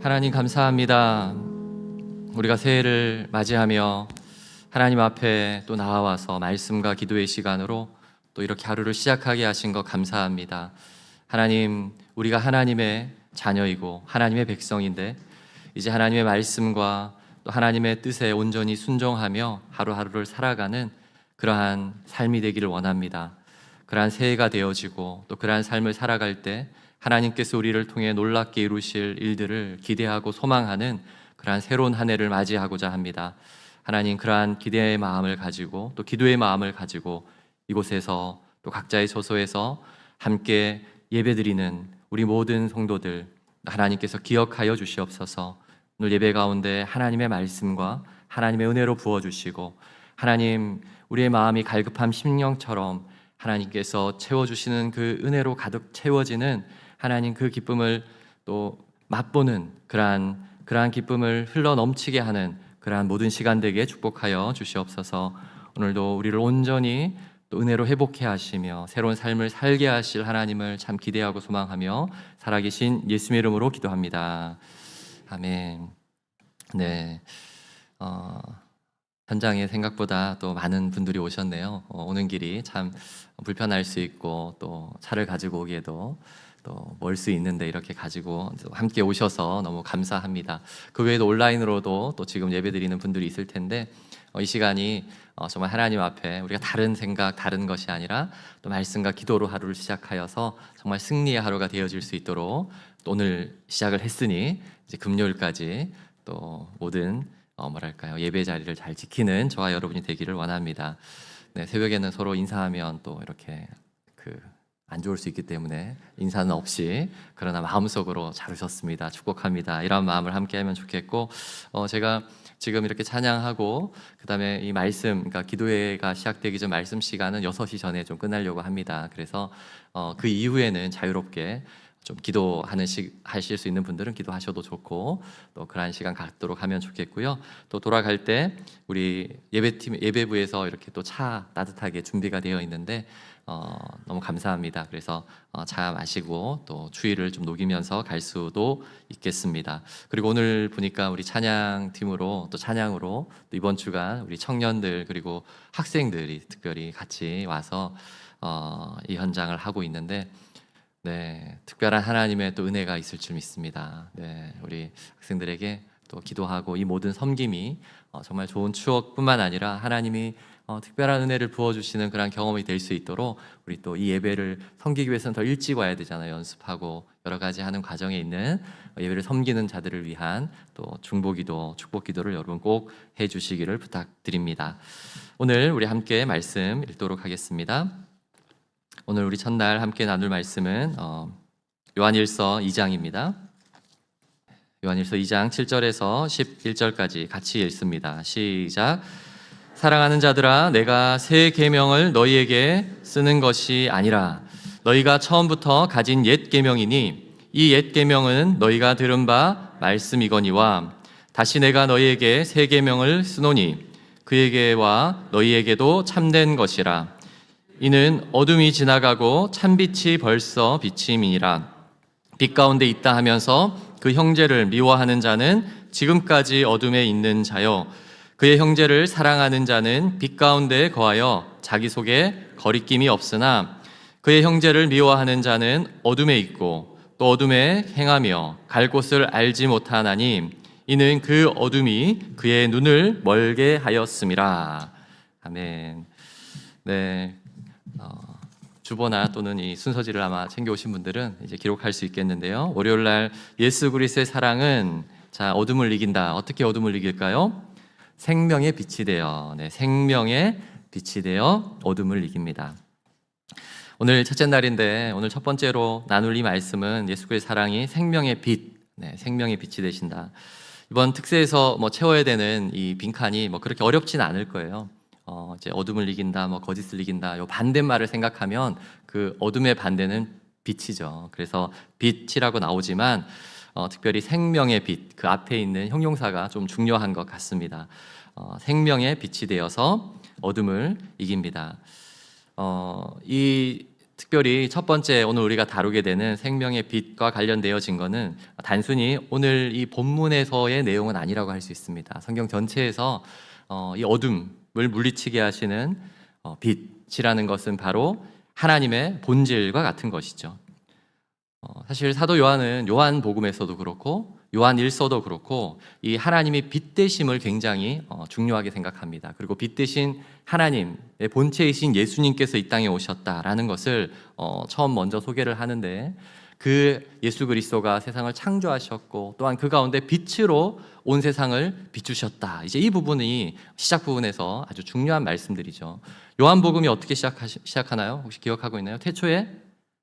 하나님 감사합니다. 우리가 새해를 맞이하며 하나님 앞에 또 나와서 말씀과 기도의 시간으로 또 이렇게 하루를 시작하게 하신 것 감사합니다. 하나님, 우리가 하나님의 자녀이고 하나님의 백성인데 이제 하나님의 말씀과 또 하나님의 뜻에 온전히 순종하며 하루하루를 살아가는 그러한 삶이 되기를 원합니다. 그러한 새해가 되어지고 또 그러한 삶을 살아갈 때 하나님께서 우리를 통해 놀랍게 이루실 일들을 기대하고 소망하는 그러한 새로운 한 해를 맞이하고자 합니다. 하나님, 그러한 기대의 마음을 가지고 또 기도의 마음을 가지고 이곳에서 또 각자의 소소에서 함께 예배드리는 우리 모든 성도들 하나님께서 기억하여 주시옵소서. 오늘 예배 가운데 하나님의 말씀과 하나님의 은혜로 부어주시고 하나님, 우리의 마음이 갈급함 심령처럼 하나님께서 채워주시는 그 은혜로 가득 채워지는 하나님 그 기쁨을 또 맛보는 그러한 기쁨을 흘러 넘치게 하는 그러한 모든 시간 되게 축복하여 주시옵소서. 오늘도 우리를 온전히 또 은혜로 회복해 하시며 새로운 삶을 살게 하실 하나님을 참 기대하고 소망하며 살아계신 예수님의 이름으로 기도합니다. 아멘. 네. 현장에 생각보다 또 많은 분들이 오셨네요. 오는 길이 참 불편할 수 있고 또 차를 가지고 오기에도 또 멀 수 있는데 이렇게 가지고 함께 오셔서 너무 감사합니다. 그 외에도 온라인으로도 또 지금 예배드리는 분들이 있을 텐데 이 시간이 정말 하나님 앞에 우리가 다른 생각, 다른 것이 아니라 또 말씀과 기도로 하루를 시작하여서 정말 승리의 하루가 되어질 수 있도록 또 오늘 시작을 했으니 이제 금요일까지 또 모든 예배 자리를 잘 지키는 저와 여러분이 되기를 원합니다. 네, 새벽에는 서로 인사하면 또 이렇게 안 좋을 수 있기 때문에 인사는 없이 그러나 마음속으로 잘 오셨습니다. 축복합니다. 이런 마음을 함께 하면 좋겠고 제가 지금 이렇게 찬양하고 그다음에 이 말씀, 그러니까 기도회가 시작되기 전 말씀 시간은 6시 전에 좀 끝나려고 합니다. 그래서 그 이후에는 자유롭게 좀 하실 수 있는 분들은 기도하셔도 좋고 또 그러한 시간 갖도록 하면 좋겠고요. 또 돌아갈 때 우리 예배부에서 이렇게 또 차 따뜻하게 준비가 되어 있는데 너무 감사합니다. 그래서 차 마시고 또 추위를 좀 녹이면서 갈 수도 있겠습니다. 그리고 오늘 보니까 우리 찬양팀으로 또 찬양으로 또 이번 주간 우리 청년들 그리고 학생들이 특별히 같이 와서 이 현장을 하고 있는데 네, 특별한 하나님의 또 은혜가 있을 줄 믿습니다. 네, 우리 학생들에게 또 기도하고 이 모든 섬김이 정말 좋은 추억뿐만 아니라 하나님이 특별한 은혜를 부어주시는 그런 경험이 될 수 있도록 우리 또 이 예배를 섬기기 위해서는 더 일찍 와야 되잖아요. 연습하고 여러 가지 하는 과정에 있는 예배를 섬기는 자들을 위한 또 중보기도, 축복기도를 여러분 꼭 해주시기를 부탁드립니다. 오늘 우리 함께 말씀 읽도록 하겠습니다. 오늘 우리 첫날 함께 나눌 말씀은 요한일서 2장입니다. 요한일서 2장 7절에서 11절까지 같이 읽습니다. 시작. 사랑하는 자들아, 내가 새 계명을 너희에게 쓰는 것이 아니라 너희가 처음부터 가진 옛 계명이니 이 옛 계명은 너희가 들은 바 말씀이거니와 다시 내가 너희에게 새 계명을 쓰노니 그에게와 너희에게도 참된 것이라. 이는 어둠이 지나가고 참빛이 벌써 비침이니라. 빛 가운데 있다 하면서 그 형제를 미워하는 자는 지금까지 어둠에 있는 자요, 그의 형제를 사랑하는 자는 빛 가운데 거하여 자기 속에 거리낌이 없으나 그의 형제를 미워하는 자는 어둠에 있고 또 어둠에 행하며 갈 곳을 알지 못하나니 이는 그 어둠이 그의 눈을 멀게 하였음이라. 아멘. 네. 주보나 또는 이 순서지를 아마 챙겨오신 분들은 이제 기록할 수 있겠는데요. 월요일날 예수 그리스도의 사랑은 어둠을 이긴다. 어떻게 어둠을 이길까요? 생명의 빛이 되어, 생명의 빛이 되어 어둠을 이깁니다. 오늘 첫째 날인데 오늘 첫 번째로 나눌 이 말씀은 예수 그리스도의 사랑이 생명의 빛, 생명의 빛이 되신다. 이번 특세에서 채워야 되는 이 빈칸이 그렇게 어렵지는 않을 거예요. 이제 어둠을 이긴다, 거짓을 이긴다, 요 반대말을 생각하면 그 어둠의 반대는 빛이죠. 그래서 빛이라고 나오지만 특별히 생명의 빛, 그 앞에 있는 형용사가 좀 중요한 것 같습니다. 생명의 빛이 되어서 어둠을 이깁니다. 이 특별히 첫 번째 오늘 우리가 다루게 되는 생명의 빛과 관련되어진 것은 단순히 오늘 이 본문에서의 내용은 아니라고 할 수 있습니다. 성경 전체에서 이 어둠을 물리치게 하시는 빛이라는 것은 바로 하나님의 본질과 같은 것이죠. 사실 사도 요한은 요한복음에서도 그렇고 요한일서도 그렇고 이 하나님이 빛 되심을 굉장히 중요하게 생각합니다. 그리고 빛 되신 하나님의 본체이신 예수님께서 이 땅에 오셨다라는 것을 처음 먼저 소개를 하는데, 그 예수 그리스도가 세상을 창조하셨고 또한 그 가운데 빛으로 온 세상을 비추셨다. 이제 이 부분이 시작 부분에서 아주 중요한 말씀들이죠. 요한복음이 어떻게 시작하나요? 혹시 기억하고 있나요? 태초에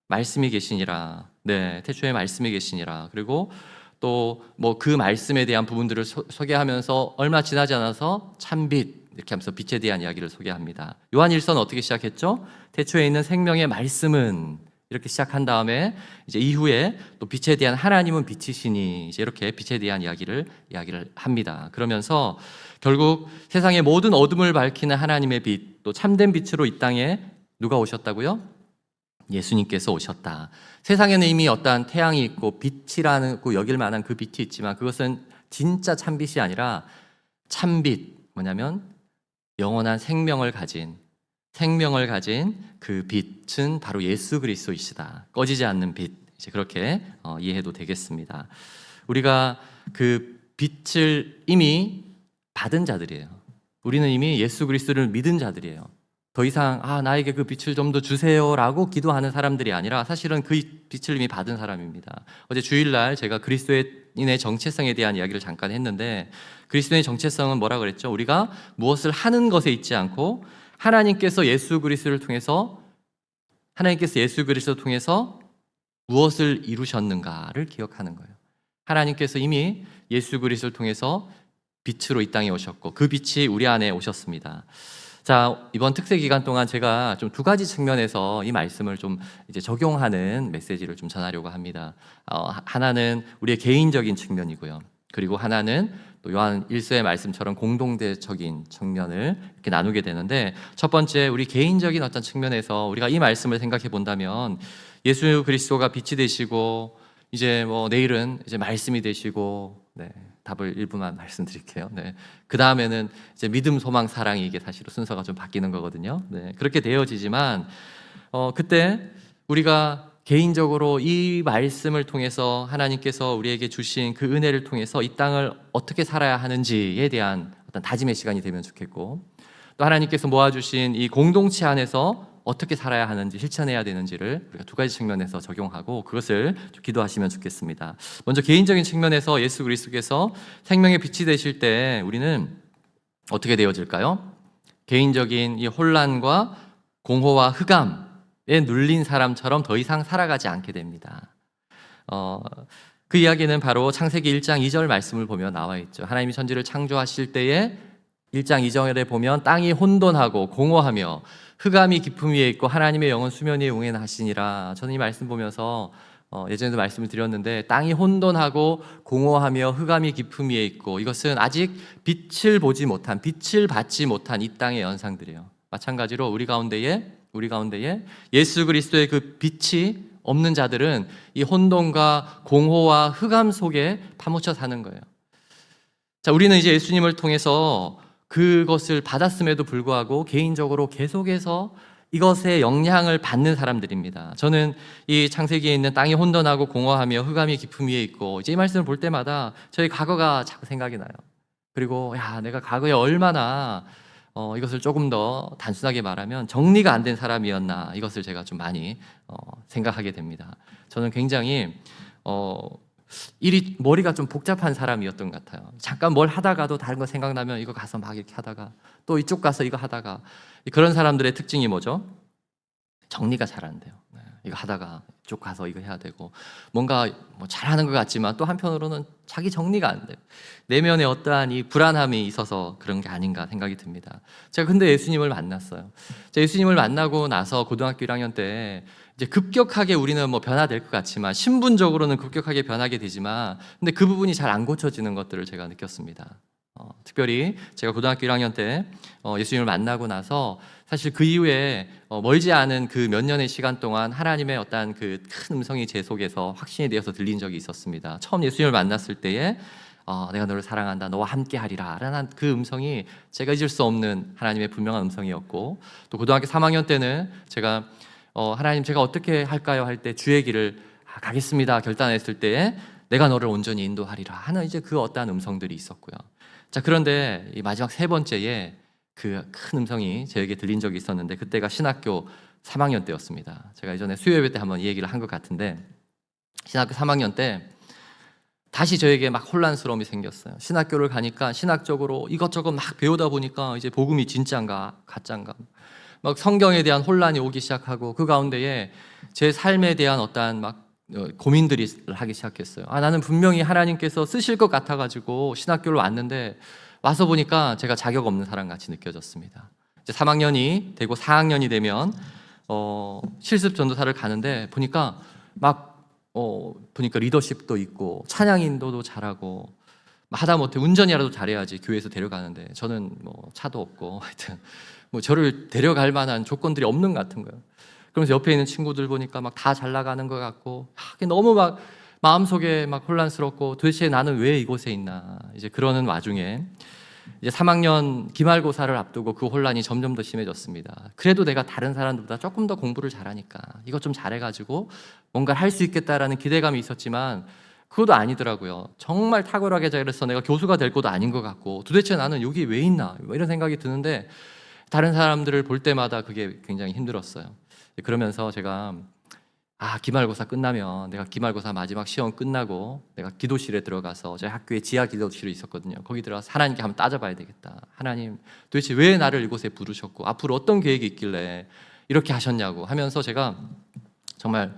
말씀이 계시니라. 네, 태초에 말씀이 계시니라. 그리고 또 뭐 그 말씀에 대한 부분들을 소개하면서 얼마 지나지 않아서 참빛 이렇게 하면서 빛에 대한 이야기를 소개합니다. 요한일서는 어떻게 시작했죠? 태초에 있는 생명의 말씀은 이렇게 시작한 다음에 이제 이후에 또 빛에 대한 하나님은 빛이시니 이제 이렇게 빛에 대한 이야기를 합니다. 그러면서 결국 세상의 모든 어둠을 밝히는 하나님의 빛, 또 참된 빛으로 이 땅에 누가 오셨다고요? 예수님께서 오셨다. 세상에는 이미 어떠한 태양이 있고 빛이라는 여길 만한 그 빛이 있지만 그것은 진짜 참빛이 아니라 참빛, 뭐냐면 영원한 생명을 가진 그 빛은 바로 예수 그리스도이시다. 꺼지지 않는 빛. 이제 그렇게 이해해도 되겠습니다. 우리가 그 빛을 이미 받은 자들이에요. 우리는 이미 예수 그리스도를 믿은 자들이에요. 더 이상 나에게 그 빛을 좀 더 주세요라고 기도하는 사람들이 아니라 사실은 그 빛을 이미 받은 사람입니다. 어제 주일날 제가 그리스도인의 정체성에 대한 이야기를 잠깐 했는데, 그리스도인의 정체성은 뭐라 그랬죠? 우리가 무엇을 하는 것에 있지 않고 하나님께서 예수 그리스도를 통해서 무엇을 이루셨는가를 기억하는 거예요. 하나님께서 이미 예수 그리스도를 통해서 빛으로 이 땅에 오셨고 그 빛이 우리 안에 오셨습니다. 자, 이번 특세 기간 동안 제가 좀 두 가지 측면에서 이 말씀을 좀 이제 적용하는 메시지를 좀 전하려고 합니다. 하나는 우리의 개인적인 측면이고요. 그리고 하나는 또 요한 1서의 말씀처럼 공동체적인 측면을 이렇게 나누게 되는데, 첫 번째 우리 개인적인 어떤 측면에서 우리가 이 말씀을 생각해 본다면 예수 그리스도가 빛이 되시고 이제 뭐 내일은 이제 말씀이 되시고, 네, 답을 일부만 말씀드릴게요. 네, 그 다음에는 이제 믿음, 소망, 사랑이 이게 사실 순서가 좀 바뀌는 거거든요. 네, 그렇게 되어지지만 그때 우리가 개인적으로 이 말씀을 통해서 하나님께서 우리에게 주신 그 은혜를 통해서 이 땅을 어떻게 살아야 하는지에 대한 어떤 다짐의 시간이 되면 좋겠고, 또 하나님께서 모아주신 이 공동체 안에서 어떻게 살아야 하는지, 실천해야 되는지를 우리가 두 가지 측면에서 적용하고 그것을 좀 기도하시면 좋겠습니다. 먼저 개인적인 측면에서 예수 그리스도께서 생명의 빛이 되실 때 우리는 어떻게 되어질까요? 개인적인 이 혼란과 공허와 흑암에 눌린 사람처럼 더 이상 살아가지 않게 됩니다. 그 이야기는 바로 창세기 1장 2절 말씀을 보면 나와 있죠. 하나님이 천지를 창조하실 때에 1장 2절에 보면 땅이 혼돈하고 공허하며 흑암이 깊음 위에 있고 하나님의 영은 수면 위에 웅행하시니라. 저는 이 말씀 보면서 예전에도 말씀을 드렸는데, 땅이 혼돈하고 공허하며 흑암이 깊음 위에 있고, 이것은 아직 빛을 받지 못한 이 땅의 연상들이에요. 마찬가지로 우리 가운데에 예수 그리스도의 그 빛이 없는 자들은 이 혼돈과 공허와 흑암 속에 파묻혀 사는 거예요. 자, 우리는 이제 예수님을 통해서 그것을 받았음에도 불구하고 개인적으로 계속해서 이것의 영향을 받는 사람들입니다. 저는 이 창세기에 있는 땅이 혼돈하고 공허하며 흑암이 깊음 위에 있고, 이제 이 말씀을 볼 때마다 저희 과거가 자꾸 생각이 나요. 그리고 내가 과거에 얼마나 이것을 조금 더 단순하게 말하면 정리가 안 된 사람이었나, 이것을 제가 좀 많이 생각하게 됩니다. 저는 굉장히 머리가 좀 복잡한 사람이었던 것 같아요. 잠깐 뭘 하다가도 다른 거 생각나면 이거 가서 막 이렇게 하다가 또 이쪽 가서 이거 하다가, 그런 사람들의 특징이 뭐죠? 정리가 잘 안 돼요. 이거 하다가 이쪽 가서 이거 해야 되고, 뭔가 뭐 잘하는 것 같지만 또 한편으로는 자기 정리가 안 돼요. 내면에 어떠한 이 불안함이 있어서 그런 게 아닌가 생각이 듭니다. 제가 근데 예수님을 만났어요. 제가 예수님을 만나고 나서 고등학교 1학년 때 이제 급격하게 우리는 뭐 변화될 것 같지만, 신분적으로는 급격하게 변하게 되지만, 근데 그 부분이 잘 안 고쳐지는 것들을 제가 느꼈습니다. 특별히 제가 고등학교 1학년 때 예수님을 만나고 나서 사실 그 이후에 멀지 않은 그 몇 년의 시간 동안 하나님의 어떤 그 큰 음성이 제 속에서 확신에 대해서 들린 적이 있었습니다. 처음 예수님을 만났을 때에 내가 너를 사랑한다, 너와 함께하리라 라는 그 음성이 제가 잊을 수 없는 하나님의 분명한 음성이었고, 또 고등학교 3학년 때는 제가 하나님 제가 어떻게 할까요 할 때 주의 길을 가겠습니다 결단했을 때에 내가 너를 온전히 인도하리라 하는 이제 그 어떠한 음성들이 있었고요. 자, 그런데 이 마지막 세 번째에 그 큰 음성이 저에게 들린 적이 있었는데, 그때가 신학교 3학년 때였습니다. 제가 이전에 수요예배 때 한번 이 얘기를 한 것 같은데, 신학교 3학년 때 다시 저에게 막 혼란스러움이 생겼어요. 신학교를 가니까 신학적으로 이것저것 막 배우다 보니까 이제 복음이 진짜인가 가짜인가, 막 성경에 대한 혼란이 오기 시작하고, 그 가운데에 제 삶에 대한 어떠한 막 고민들이 하기 시작했어요. 나는 분명히 하나님께서 쓰실 것 같아가지고 신학교를 왔는데 와서 보니까 제가 자격 없는 사람 같이 느껴졌습니다. 이제 3학년이 되고 4학년이 되면 실습 전도사를 가는데 보니까 보니까 리더십도 있고 찬양 인도도 잘하고, 하다못해 운전이라도 잘해야지 교회에서 데려가는데 저는 뭐 차도 없고 하여튼 뭐 저를 데려갈 만한 조건들이 없는 것 같은 거예요. 그러면서 옆에 있는 친구들 보니까 막 다 잘 나가는 것 같고, 너무 막 마음속에 막 혼란스럽고, 도대체 나는 왜 이곳에 있나, 이제 그러는 와중에 이제 3학년 기말고사를 앞두고 그 혼란이 점점 더 심해졌습니다. 그래도 내가 다른 사람들보다 조금 더 공부를 잘하니까 이것 좀 잘해가지고 뭔가 할 수 있겠다라는 기대감이 있었지만, 그것도 아니더라고요. 정말 탁월하게 잘해서 내가 교수가 될 것도 아닌 것 같고, 도대체 나는 여기 왜 있나, 이런 생각이 드는데 다른 사람들을 볼 때마다 그게 굉장히 힘들었어요. 그러면서 제가 기말고사 끝나면, 내가 기말고사 마지막 시험 끝나고 내가 기도실에 들어가서, 저희 학교에 지하 기도실이 있었거든요. 거기 들어가서 하나님께 한번 따져봐야 되겠다. 하나님 도대체 왜 나를 이곳에 부르셨고 앞으로 어떤 계획이 있길래 이렇게 하셨냐고 하면서, 제가 정말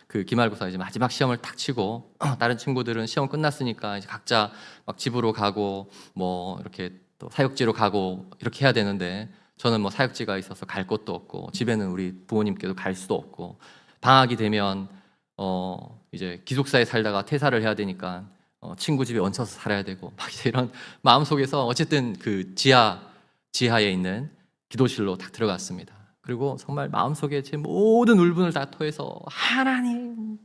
그 기말고사 이제 마지막 시험을 탁 치고, 다른 친구들은 시험 끝났으니까 이제 각자 막 집으로 가고 뭐 이렇게 또 사역지로 가고 이렇게 해야 되는데, 저는 뭐 사역지가 있어서 갈 곳도 없고, 집에는 우리 부모님께도 갈 수도 없고, 방학이 되면 이제 기숙사에 살다가 퇴사를 해야 되니까 친구 집에 얹혀서 살아야 되고, 막 이제 이런 마음속에서 어쨌든 그 지하에 있는 기도실로 딱 들어갔습니다. 그리고 정말 마음속에 제 모든 울분을 다 토해서 하나님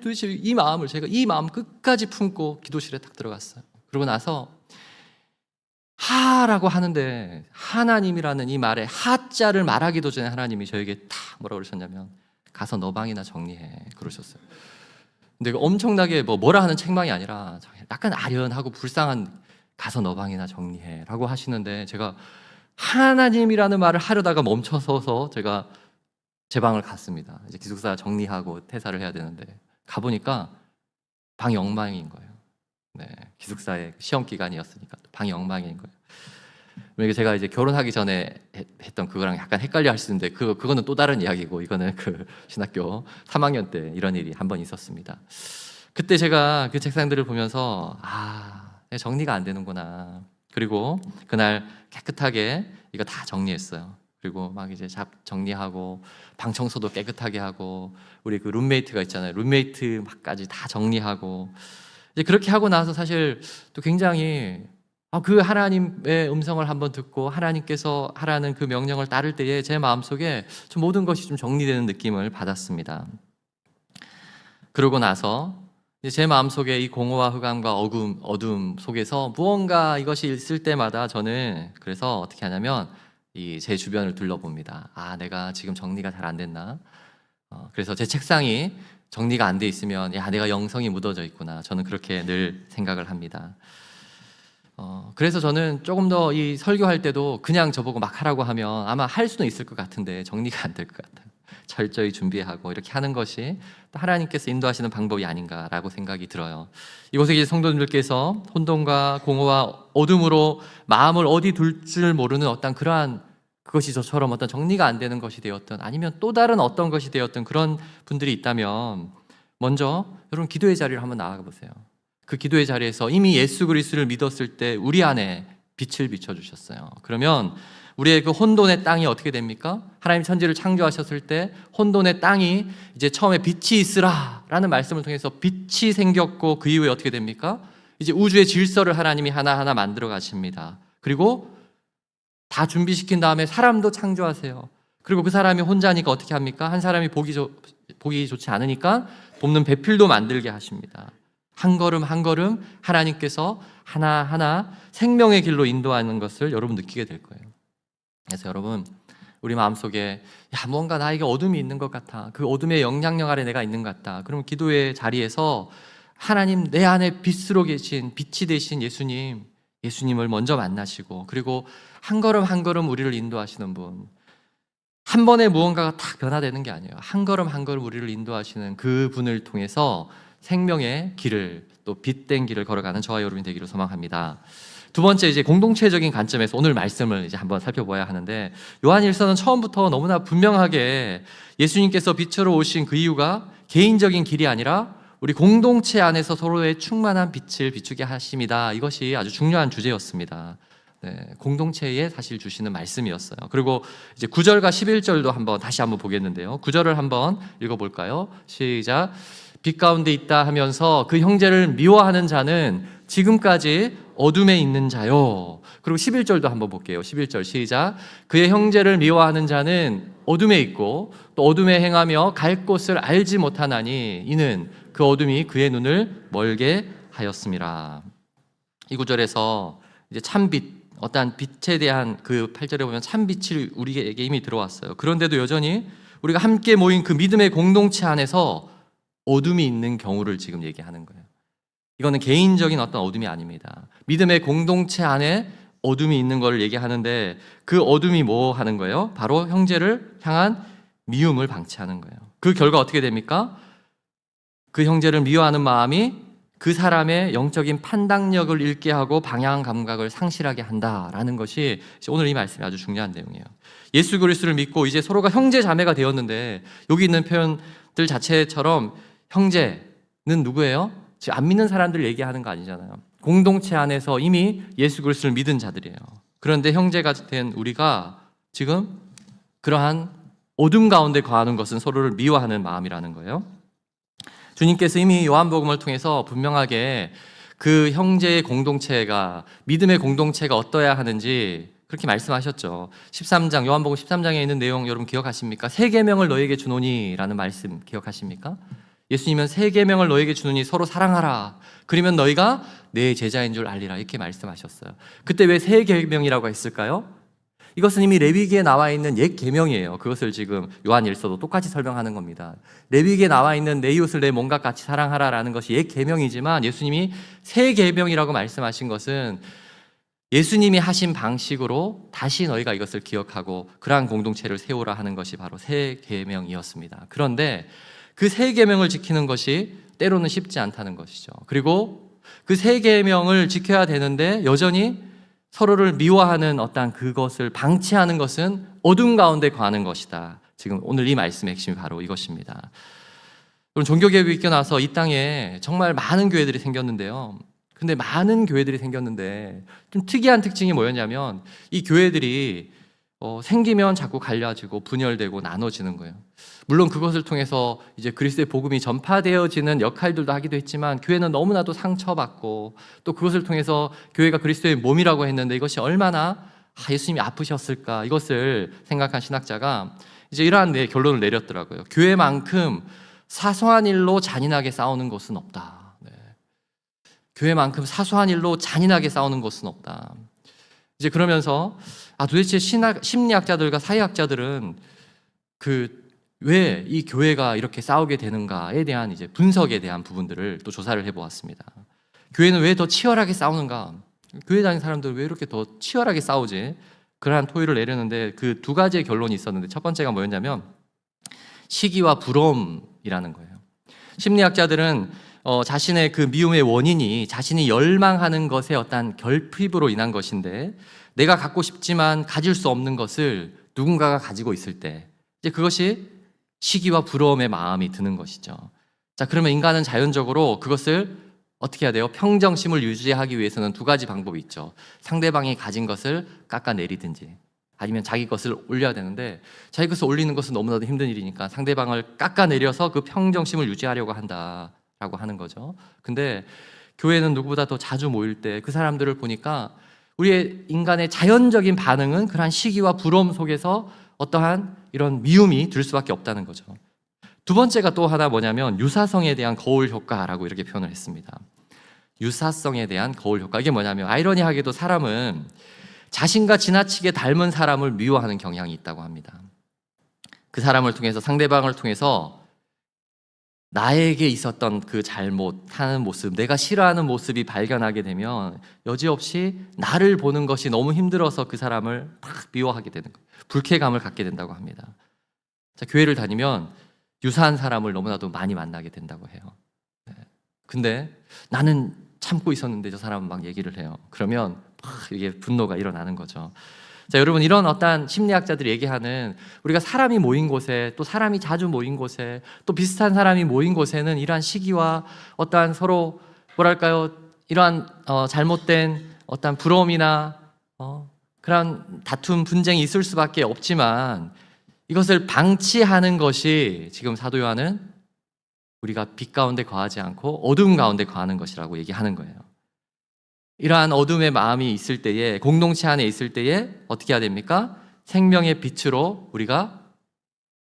도대체 이 마음을, 제가 이 마음 끝까지 품고 기도실에 딱 들어갔어요. 그러고 나서 하라고 하는데, 하나님이라는 이 말에 하자를 말하기도 전에 하나님이 저에게 딱 뭐라고 그러셨냐면, 가서 너 방이나 정리해 그러셨어요. 근데 엄청나게 뭐라 하는 책망이 아니라 약간 아련하고 불쌍한, 가서 너 방이나 정리해 라고 하시는데, 제가 하나님이라는 말을 하려다가 멈춰서서 제가 제 방을 갔습니다. 이제 기숙사 정리하고 퇴사를 해야 되는데, 가보니까 방이 엉망인 거예요. 네, 기숙사의 시험 기간이었으니까 방이 엉망인 거예요. 그러니까 제가 이제 결혼하기 전에 했던 그거랑 약간 헷갈려 할 수 있는데, 그거는 또 다른 이야기고, 이거는 그 신학교 3학년 때 이런 일이 한 번 있었습니다. 그때 제가 그 책상들을 보면서 정리가 안 되는구나. 그리고 그날 깨끗하게 이거 다 정리했어요. 그리고 막 이제 정리하고 방 청소도 깨끗하게 하고, 우리 그 룸메이트가 있잖아요. 룸메이트 막까지 다 정리하고, 이제 그렇게 하고 나서 사실 또 굉장히 그 하나님의 음성을 한번 듣고 하나님께서 하라는 그 명령을 따를 때에 제 마음속에 좀 모든 것이 좀 정리되는 느낌을 받았습니다. 그러고 나서 제 마음속에 이 공허와 흑암과 어둠 속에서 무언가 이것이 있을 때마다 저는 그래서 어떻게 하냐면 제 주변을 둘러봅니다. 내가 지금 정리가 잘 안 됐나? 그래서 제 책상이 정리가 안 돼 있으면 내가 영성이 묻어져 있구나. 저는 그렇게 늘 생각을 합니다. 그래서 저는 조금 더 이 설교할 때도 그냥 저보고 막 하라고 하면 아마 할 수는 있을 것 같은데 정리가 안 될 것 같아요. 철저히 준비하고 이렇게 하는 것이 또 하나님께서 인도하시는 방법이 아닌가라고 생각이 들어요. 이곳에 계신 성도님들께서 혼돈과 공허와 어둠으로 마음을 어디 둘 줄 모르는 어떤 그러한, 그것이 저처럼 어떤 정리가 안 되는 것이 되었던, 아니면 또 다른 어떤 것이 되었던 그런 분들이 있다면, 먼저 여러분 기도의 자리를 한번 나아가 보세요. 그 기도의 자리에서 이미 예수 그리스도를 믿었을 때 우리 안에 빛을 비춰주셨어요. 그러면 우리의 그 혼돈의 땅이 어떻게 됩니까? 하나님 천지를 창조하셨을 때 혼돈의 땅이 이제 처음에 빛이 있으라 라는 말씀을 통해서 빛이 생겼고, 그 이후에 어떻게 됩니까? 이제 우주의 질서를 하나님이 하나하나 만들어 가십니다. 그리고 다 준비시킨 다음에 사람도 창조하세요. 그리고 그 사람이 혼자니까 어떻게 합니까? 한 사람이 보기 좋지 않으니까 돕는 배필도 만들게 하십니다. 한 걸음 한 걸음 하나님께서 하나하나 생명의 길로 인도하는 것을 여러분 느끼게 될 거예요. 그래서 여러분, 우리 마음속에 뭔가 나에게 어둠이 있는 것 같아, 그 어둠의 영향력 아래 내가 있는 것 같다, 그럼 기도의 자리에서 하나님, 내 안에 빛으로 계신, 빛이 되신 예수님을 먼저 만나시고, 그리고 한 걸음 한 걸음 우리를 인도하시는 분, 한 번에 무언가가 딱 변화되는 게 아니에요. 한 걸음 한 걸음 우리를 인도하시는 그 분을 통해서 생명의 길을, 또 빛된 길을 걸어가는 저와 여러분이 되기를 소망합니다. 두 번째, 이제 공동체적인 관점에서 오늘 말씀을 이제 한번 살펴봐야 하는데, 요한일서는 처음부터 너무나 분명하게 예수님께서 빛으로 오신 그 이유가 개인적인 길이 아니라 우리 공동체 안에서 서로의 충만한 빛을 비추게 하심이다. 이것이 아주 중요한 주제였습니다. 네, 공동체에 사실 주시는 말씀이었어요. 그리고 이제 9절과 11절도 다시 한번 보겠는데요. 9절을 한번 읽어볼까요? 시작. 빛 가운데 있다 하면서 그 형제를 미워하는 자는 지금까지 어둠에 있는 자요. 그리고 11절도 한번 볼게요. 11절 시작. 그의 형제를 미워하는 자는 어둠에 있고 또 어둠에 행하며 갈 곳을 알지 못하나니 이는 그 어둠이 그의 눈을 멀게 하였음이라. 이 구절에서 이제 참빛, 어떠한 빛에 대한 그 8절에 보면 참빛이 우리에게 이미 들어왔어요. 그런데도 여전히 우리가 함께 모인 그 믿음의 공동체 안에서 어둠이 있는 경우를 지금 얘기하는 거예요. 이거는 개인적인 어떤 어둠이 아닙니다. 믿음의 공동체 안에 어둠이 있는 걸 얘기하는데, 그 어둠이 뭐 하는 거예요? 바로 형제를 향한 미움을 방치하는 거예요. 그 결과 어떻게 됩니까? 그 형제를 미워하는 마음이 그 사람의 영적인 판단력을 잃게 하고 방향 감각을 상실하게 한다라는 것이 오늘 이 말씀이 아주 중요한 내용이에요. 예수 그리스도를 믿고 이제 서로가 형제 자매가 되었는데, 여기 있는 표현들 자체처럼 형제는 누구예요? 지금 안 믿는 사람들 얘기하는 거 아니잖아요. 공동체 안에서 이미 예수 그리스도를 믿은 자들이에요. 그런데 형제가 된 우리가 지금 그러한 어둠 가운데 거하는 것은 서로를 미워하는 마음이라는 거예요. 주님께서 이미 요한복음을 통해서 분명하게 그 형제의 공동체가, 믿음의 공동체가 어떠해야 하는지 그렇게 말씀하셨죠. 13장, 요한복음 13장에 있는 내용 여러분 기억하십니까? 새 계명을 너에게 주노니 라는 말씀 기억하십니까? 예수님은 새 계명을 너에게 주노니 서로 사랑하라. 그러면 너희가 내 제자인 줄 알리라. 이렇게 말씀하셨어요. 그때 왜 새 계명이라고 했을까요? 이것은 이미 레위기에 나와 있는 옛 계명이에요. 그것을 지금 요한일서도 똑같이 설명하는 겁니다. 레위기에 나와 있는 내 이웃을 내 몸과 같이 사랑하라라는 것이 옛 계명이지만, 예수님이 새 계명이라고 말씀하신 것은 예수님이 하신 방식으로 다시 너희가 이것을 기억하고 그러한 공동체를 세우라 하는 것이 바로 새 계명이었습니다. 그런데 그 새 계명을 지키는 것이 때로는 쉽지 않다는 것이죠. 그리고 그 새 계명을 지켜야 되는데 여전히 서로를 미워하는 어떤 그것을 방치하는 것은 어둠 가운데 거하는 것이다. 지금 오늘 이 말씀의 핵심이 바로 이것입니다. 그럼 종교개혁이 있고 나서 이 땅에 정말 많은 교회들이 생겼는데요. 근데 많은 교회들이 생겼는데 좀 특이한 특징이 뭐였냐면, 이 교회들이 생기면 자꾸 갈라지고 분열되고 나눠지는 거예요. 물론 그것을 통해서 이제 그리스도의 복음이 전파되어지는 역할들도 하기도 했지만, 교회는 너무나도 상처받고 또 그것을 통해서 교회가 그리스도의 몸이라고 했는데 이것이 얼마나 예수님이 아프셨을까, 이것을 생각한 신학자가 이제 이러한 결론을 내렸더라고요. 교회만큼 사소한 일로 잔인하게 싸우는 것은 없다. 네. 교회만큼 사소한 일로 잔인하게 싸우는 것은 없다. 이제 그러면서 도대체 심리학자들과 사회학자들은 왜 이 교회가 이렇게 싸우게 되는가에 대한 이제 분석에 대한 부분들을 또 조사를 해보았습니다. 교회는 왜 더 치열하게 싸우는가? 교회 다니는 사람들은 왜 이렇게 더 치열하게 싸우지? 그러한 토의를 내렸는데 그 두 가지의 결론이 있었는데, 첫 번째가 뭐였냐면 시기와 부러움이라는 거예요. 심리학자들은 자신의 그 미움의 원인이 자신이 열망하는 것의 어떤 결핍으로 인한 것인데, 내가 갖고 싶지만 가질 수 없는 것을 누군가가 가지고 있을 때 이제 그것이 시기와 부러움의 마음이 드는 것이죠. 자, 그러면 인간은 자연적으로 그것을 어떻게 해야 돼요? 평정심을 유지하기 위해서는 두 가지 방법이 있죠. 상대방이 가진 것을 깎아내리든지 아니면 자기 것을 올려야 되는데, 자기 것을 올리는 것은 너무나도 힘든 일이니까 상대방을 깎아내려서 그 평정심을 유지하려고 한다라고 하는 거죠. 근데 교회는 누구보다 더 자주 모일 때 그 사람들을 보니까 우리의 인간의 자연적인 반응은 그러한 시기와 부러움 속에서 어떠한 이런 미움이 들 수밖에 없다는 거죠. 두 번째가 또 하나 뭐냐면 유사성에 대한 거울 효과라고 이렇게 표현을 했습니다. 유사성에 대한 거울 효과. 이게 뭐냐면 아이러니하게도 사람은 자신과 지나치게 닮은 사람을 미워하는 경향이 있다고 합니다. 그 사람을 통해서, 상대방을 통해서 나에게 있었던 그 잘못하는 모습, 내가 싫어하는 모습이 발견하게 되면 여지없이 나를 보는 것이 너무 힘들어서 그 사람을 막 미워하게 되는 거예요. 불쾌감을 갖게 된다고 합니다. 자, 교회를 다니면 유사한 사람을 너무나도 많이 만나게 된다고 해요. 네. 근데 나는 참고 있었는데 저 사람은 막 얘기를 해요. 그러면 막 이게 분노가 일어나는 거죠. 자, 여러분, 이런 어떤 심리학자들이 얘기하는 우리가 사람이 모인 곳에, 또 사람이 자주 모인 곳에, 또 비슷한 사람이 모인 곳에는 이러한 시기와 어떠한 서로 뭐랄까요, 이러한 잘못된 어떤 부러움이나 그런 다툼, 분쟁이 있을 수밖에 없지만 이것을 방치하는 것이 지금 사도 요한은 우리가 빛 가운데 거하지 않고 어둠 가운데 거하는 것이라고 얘기하는 거예요. 이러한 어둠의 마음이 있을 때에, 공동체 안에 있을 때에 어떻게 해야 됩니까? 생명의 빛으로 우리가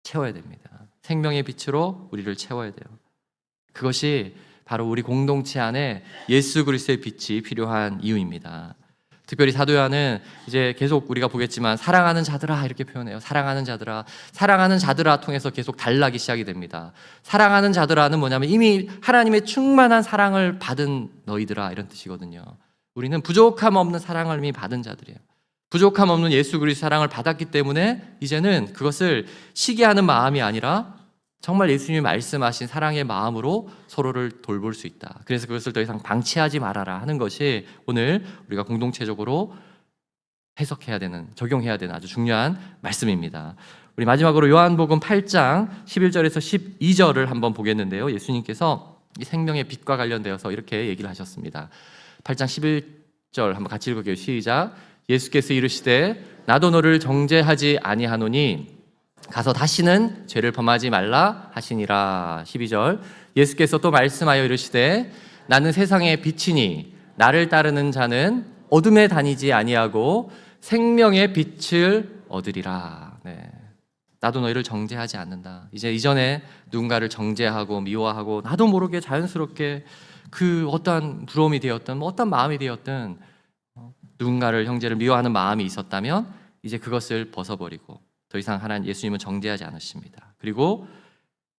채워야 됩니다. 생명의 빛으로 우리를 채워야 돼요. 그것이 바로 우리 공동체 안에 예수 그리스도의 빛이 필요한 이유입니다. 특별히 사도 요한은 이제 계속 우리가 보겠지만 사랑하는 자들아 이렇게 표현해요. 사랑하는 자들아, 사랑하는 자들아 통해서 계속 단락이 시작이 됩니다. 사랑하는 자들아는 뭐냐면 이미 하나님의 충만한 사랑을 받은 너희들아 이런 뜻이거든요. 우리는 부족함 없는 사랑을 이미 받은 자들이에요. 부족함 없는 예수 그리스도의 사랑을 받았기 때문에 이제는 그것을 시기하는 마음이 아니라 정말 예수님이 말씀하신 사랑의 마음으로 서로를 돌볼 수 있다. 그래서 그것을 더 이상 방치하지 말아라 하는 것이 오늘 우리가 공동체적으로 해석해야 되는, 적용해야 되는 아주 중요한 말씀입니다. 우리 마지막으로 요한복음 8장 11절에서 12절을 한번 보겠는데요. 예수님께서 이 생명의 빛과 관련되어서 이렇게 얘기를 하셨습니다. 8장 11절 한번 같이 읽을게요. 시작. 예수께서 이르시되 나도 너를 정죄하지 아니하노니 가서 다시는 죄를 범하지 말라 하시니라. 12절. 예수께서 또 말씀하여 이르시되 나는 세상의 빛이니 나를 따르는 자는 어둠에 다니지 아니하고 생명의 빛을 얻으리라. 네. 나도 너희를 정죄하지 않는다. 이제 이전에 누군가를 정죄하고 미워하고 나도 모르게 자연스럽게 그 어떠한 부러움이 되었든 어떤 마음이 되었든 누군가를, 형제를 미워하는 마음이 있었다면 이제 그것을 벗어버리고 더 이상 하나님 예수님은 정죄하지 않으십니다. 그리고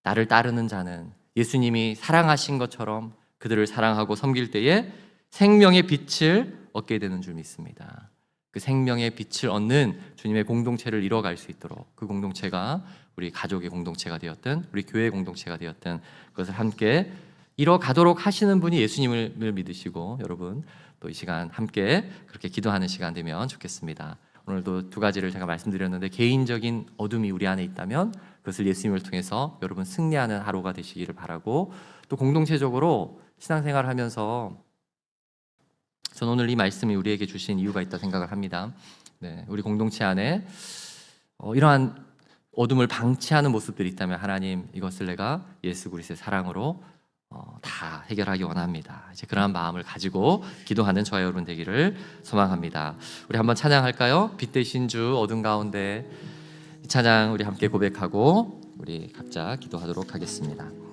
나를 따르는 자는 예수님이 사랑하신 것처럼 그들을 사랑하고 섬길 때에 생명의 빛을 얻게 되는 줄 믿습니다. 그 생명의 빛을 얻는 주님의 공동체를 이뤄갈 수 있도록 그 공동체가 우리 가족의 공동체가 되었든 우리 교회의 공동체가 되었든 그것을 함께 이뤄가도록 하시는 분이 예수님을 믿으시고 여러분 또 이 시간 함께 그렇게 기도하는 시간 되면 좋겠습니다. 오늘도 두 가지를 제가 말씀드렸는데 개인적인 어둠이 우리 안에 있다면 그것을 예수님을 통해서 여러분 승리하는 하루가 되시기를 바라고 또 공동체적으로 신앙생활을 하면서 저는 오늘 이 말씀이 우리에게 주신 이유가 있다 생각을 합니다. 네, 우리 공동체 안에 이러한 어둠을 방치하는 모습들이 있다면 하나님 이것을 내가 예수 그리스도의 사랑으로 다 해결하기 원합니다. 이제 그러한 마음을 가지고 기도하는 저와 여러분 되기를 소망합니다. 우리 한번 찬양할까요? 빛 대신 주 어둠 가운데 이 찬양 우리 함께 고백하고 우리 각자 기도하도록 하겠습니다.